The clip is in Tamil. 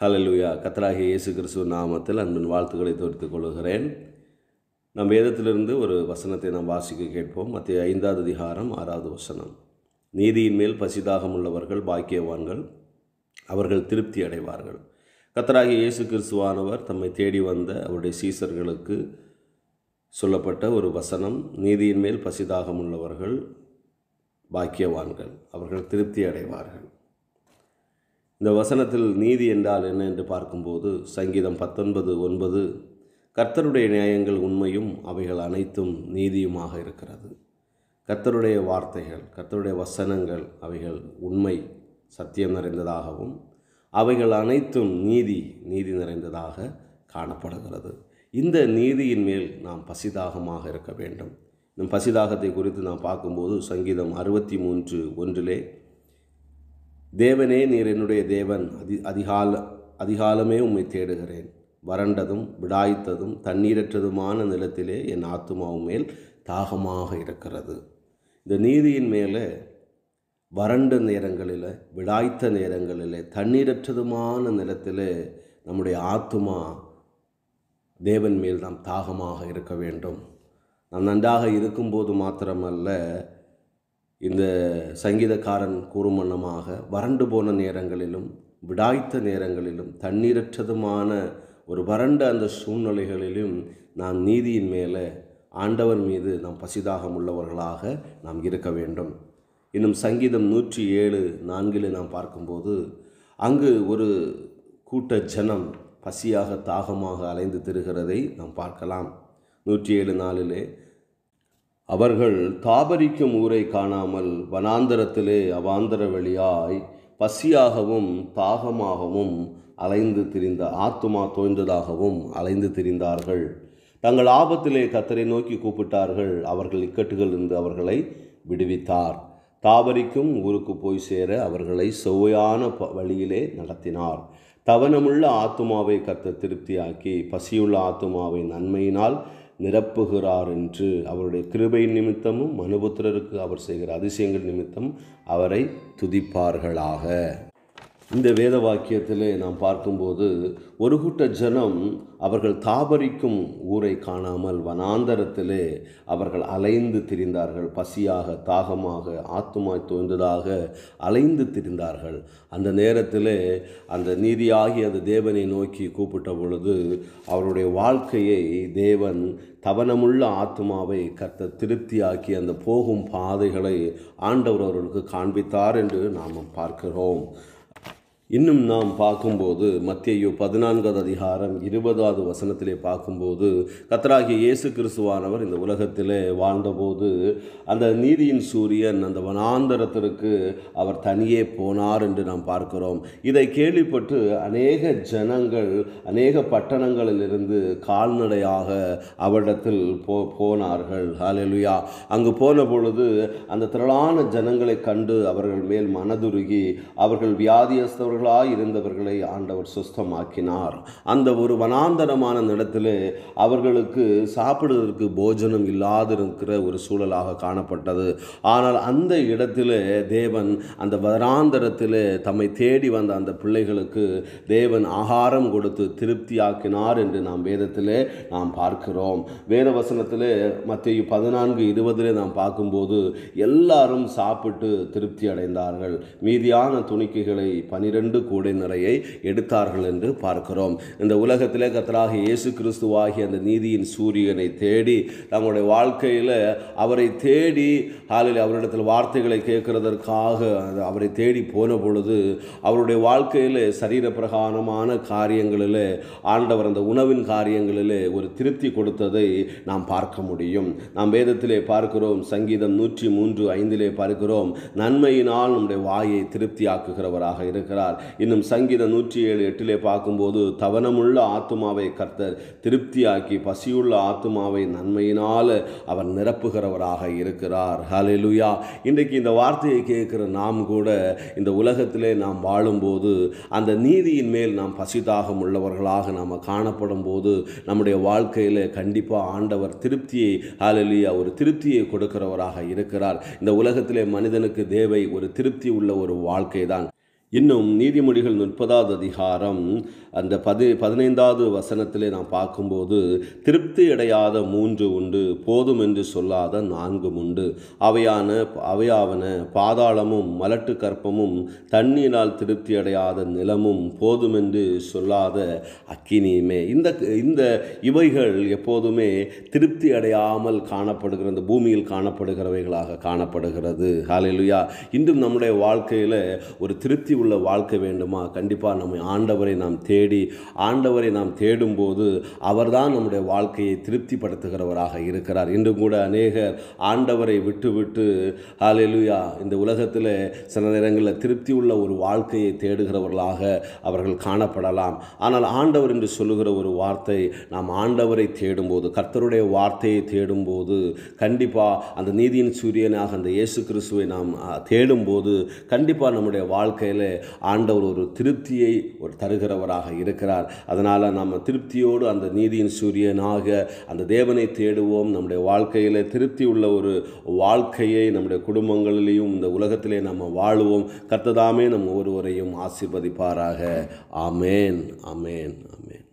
ஹல்லேலூயா. கர்த்தராகிய இயேசு கிறிஸ்துவின் நாமத்தில் அன்பின் வாழ்த்துக்களை தெரிவித்துக் கொள்கிறேன். நம் வேதத்திலிருந்து ஒரு வசனத்தை நாம் வாசிக்க கேட்போம். மத்தேயு 5வது அதிகாரம் 6வது வசனம். நீதியின் மேல் பசிதாகம் உள்ளவர்கள் பாக்கியவான்கள், அவர்கள் திருப்தி அடைவார்கள். கர்த்தராகிய இயேசு கிறிஸ்துவானவர் தம்மை தேடி வந்த அவருடைய சீசர்களுக்கு சொல்லப்பட்ட ஒரு வசனம். நீதியின் மேல் பசிதாகம் உள்ளவர்கள் பாக்கியவான்கள், அவர்கள் திருப்தி அடைவார்கள். இந்த வசனத்தில் நீதி என்றால் என்ன என்று பார்க்கும்போது சங்கீதம் 19:9 கர்த்தருடைய நியாயங்கள் உண்மையும் அவைகள் அனைத்தும் நீதியுமாக இருக்கிறது. கர்த்தருடைய வார்த்தைகள், கர்த்தருடைய வசனங்கள் அவைகள் உண்மை, சத்தியம் நிறைந்ததாகவும் அவைகள் அனைத்தும் நீதி நிறைந்ததாக காணப்படுகிறது. இந்த நீதியின் மேல் நாம் பசிதாகமாக இருக்க வேண்டும். இந்த பசிதாகத்தை குறித்து நாம் பார்க்கும்போது சங்கீதம் 63:1 தேவனே, நீர் என்னுடைய தேவன், அதிகாலமே உம்மை தேடுகிறேன். வறண்டதும் விடாய்த்ததும் தண்ணீரற்றதுமான நிலத்திலே என் ஆத்துமாவும் மேல் தாகமாக இருக்கிறது. இந்த நீதியின் மேலே வறண்ட நேரங்களில், விடாய்த்த நேரங்களில், தண்ணீரற்றதுமான நிலத்திலே நம்முடைய ஆத்துமா தேவன் மேல் நாம் தாகமாக இருக்க வேண்டும். நாம் நன்றாக இருக்கும்போது மாத்திரமல்ல, இந்த சங்கீதக்காரன் கூறும் வண்ணமாக வறண்டு போன நேரங்களிலும் விடாய்த்த நேரங்களிலும் தண்ணீரற்றதுமான ஒரு வறண்ட அந்த சூழ்நிலைகளிலும் நாம் நீதியின் மேலே, ஆண்டவர் மீது நாம் பசிதாகம் உள்ளவர்களாக நாம் இருக்க வேண்டும். இன்னும் சங்கீதம் 107:4 நாம் பார்க்கும்போது அங்கு ஒரு கூட்ட ஜனம் பசியாக தாகமாக அலைந்து திரிகிறதை நாம் பார்க்கலாம். 107:4 அவர்கள் தாபரிக்கும் ஊரை காணாமல் வனாந்தரத்திலே அவாந்தர வழியாய் பசியாகவும் தாகமாகவும் அலைந்து திரிந்த ஆத்துமா தோய்ந்ததாகவும் அலைந்து திரிந்தார்கள். தங்கள் ஆபத்திலே கர்த்தரை நோக்கி கூப்பிட்டார்கள். அவர்கள் இக்கட்டுகளிலிருந்து அவர்களை விடுவித்தார். தாபரிக்கும் ஊருக்கு போய் சேர அவர்களை செவ்வையான வழியிலே நடத்தினார். தவனமுள்ள ஆத்துமாவை கர்த்தர் திருப்தியாக்கி பசியுள்ள ஆத்துமாவை நன்மையினால் நிரப்புகிறார் என்று அவருடைய கிருபையின் நிமித்தமும் மனுபுத்திரருக்கு அவர் செய்கிற அதிசயங்கள் நிமித்தம் அவரை துதிப்பார்களாக. இந்த வேத வாக்கியத்திலே நாம் பார்க்கும்போது ஒரு கூட்ட ஜனம் அவர்கள் தாபரிக்கும் ஊரை காணாமல் வனாந்தரத்திலே அவர்கள் அலைந்து திரிந்தார்கள். பசியாக தாகமாக ஆத்துமாய் தோய்ந்ததாக அலைந்து திரிந்தார்கள். அந்த நேரத்திலே அந்த நீதியாகி அந்த தேவனை நோக்கி கூப்பிட்ட பொழுது அவருடைய வாழ்க்கையை தேவன் தவனமுள்ள ஆத்துமாவை கர்த்தர் திருப்தியாக்கி அந்த போகும் பாதைகளை ஆண்டவர் அவர்களுக்கு காண்பித்தார் என்று நாம் பார்க்கிறோம். இன்னும் நாம் பார்க்கும்போது மத்தேயு 14வது அதிகாரம் 20வது வசனத்திலே பார்க்கும்போது கர்த்தராகிய இயேசு கிறிஸ்துவானவர் இந்த உலகத்திலே வாழ்ந்தபோது அந்த நீதியின் சூரியன் அந்த வனாந்தரத்திற்கு அவர் தனியே போனார் என்று நாம் பார்க்கிறோம். இதை கேள்விப்பட்டு அநேக ஜனங்கள் அநேக பட்டணங்களிலிருந்து கால்நடையாக அவரிடத்தில் போனார்கள். ஹல்லேலூயா. அங்கு போன பொழுது அந்த திரளான ஜனங்களை கண்டு அவர்கள் மேல் மனதுருகி அவர்கள் வியாதியஸ்தவர்கள் இருந்தவர்களை ஆண்டவர் சுஸ்தமாக்கினார். அந்த ஒரு வனாந்தரமான இடத்திலே அவர்களுக்கு சாப்பிடுவதற்கு போஜனம் இல்லாதிருக்கிற ஒரு சூழலாக காணப்பட்டது. ஆனால் அந்த இடத்திலே தேவன் அந்த வனாந்தரத்திலே தம்மை தேடி வந்த அந்த பிள்ளைகளுக்கு தேவன் ஆகாரம் கொடுத்து திருப்தியாக்கினார் என்று நாம் வேதத்திலே நாம் பார்க்கிறோம். வேத வசனத்திலே மத்தேயு 14:20 நாம் பார்க்கும்போது எல்லாரும் சாப்பிட்டு திருப்தி அடைந்தார்கள். மீதியான துணிக்கைகளை 12 கூடை நிறைய எடுத்தார்கள் என்று பார்க்கிறோம். இந்த உலகத்திலே கர்த்தராகிய இயேசு கிறிஸ்துவாகிய அந்த நீதியின் சூரியனை தேடி தங்களுடைய வாழ்க்கையில் அவரை தேடி அவரிடத்தில் வார்த்தைகளை கேட்கிறதற்காக அவரை தேடி போன பொழுது அவருடைய வாழ்க்கையில் சரீர பிரகாரமான காரியங்களில் ஆண்டவர் அந்த உணவின் காரியங்களில் ஒரு திருப்தி கொடுத்ததை நாம் பார்க்க முடியும். நாம் வேதத்திலே பார்க்கிறோம். சங்கீதம் 103:5 பார்க்கிறோம். நன்மையினால் நம்முடைய வாயை திருப்தியாக்குகிறவராக இருக்கிறார். இன்னும் சங்கீதம் 107:8 பார்க்கும்போது தவனமுள்ள ஆத்துமாவை கர்த்தர் திருப்தியாக்கி பசியுள்ள ஆத்துமாவை நன்மையினால் அவர் நிரப்புகிறவராக இருக்கிறார். ஹல்லேலூயா. இன்றைக்கு இந்த வார்த்தையை கேட்கிற நாம் கூட இந்த உலகத்திலே நாம் வாழும்போது அந்த நீதியின் மேல் நாம் பசிதாகம் உள்ளவர்களாக நாம் காணப்படும் போது நம்முடைய வாழ்க்கையில் கண்டிப்பாக ஆண்டவர் திருப்தியை ஹல்லேலூயா ஒரு திருப்தியை கொடுக்கிறவராக இருக்கிறார். இந்த உலகத்திலே மனிதனுக்கு தேவை ஒரு திருப்தி உள்ள ஒரு வாழ்க்கை தான். இன்னும் நீதிமொழிகள் 30வது அதிகாரம் அந்த 15வது வசனத்திலே நாம் பார்க்கும்போது, திருப்தி அடையாத 3 உண்டு, போதும் என்று சொல்லாத 4 உண்டு, அவையாவன பாதாளமும் மலட்டு கற்பமும் தண்ணீரால் திருப்தி அடையாத நிலமும் போதும் என்று சொல்லாத அக்கினியுமே. இந்த இவைகள் எப்போதுமே திருப்தி அடையாமல் காணப்படுகிற இந்த பூமியில் காணப்படுகிறவைகளாக காணப்படுகிறது. ஹல்லேலூயா. இன்றும் நம்முடைய வாழ்க்கையில் ஒரு திருப்தி உள்ள வாழ்க்கை வேண்டுமா? கண்டிப்பாக நம்ம ஆண்டவரை நாம் தேடும்போது அவர்தான் நம்முடைய வாழ்க்கையை திருப்திப்படுத்துகிறவராக இருக்கிறார். இன்றும் கூட அநேகர் ஆண்டவரை விட்டு ஹல்லேலூயா இந்த உலகத்தில் சில நேரங்களில் திருப்தி உள்ள ஒரு வாழ்க்கையை தேடுகிறவர்களாக அவர்கள் காணப்படலாம். ஆனால் ஆண்டவர் என்று சொல்லுகிற ஒரு வார்த்தை, நாம் ஆண்டவரை தேடும்போது, கர்த்தருடைய வார்த்தையை தேடும்போது, கண்டிப்பாக அந்த நீதியின் சூரியனாக அந்த இயேசு கிறிஸ்துவை நாம் தேடும்போது கண்டிப்பாக நம்முடைய வாழ்க்கையில் ஆண்டவர் ஒரு திருப்தியை தருகிறவராக இருக்கிறார். அதனால் நம்ம திருப்தியோடு அந்த நீதியின் சூரியனாக அந்த தேவனை தேடுவோம். நம்முடைய வாழ்க்கையில் திருப்தி உள்ள ஒரு வாழ்க்கையை நம்முடைய குடும்பங்களிலேயும் இந்த உலகத்திலே நம்ம வாழுவோம். கர்த்தர் தாமே நம் ஒருவரையும் ஆசீர்வதிப்பாராக. ஆமேன், ஆமேன், ஆமேன்.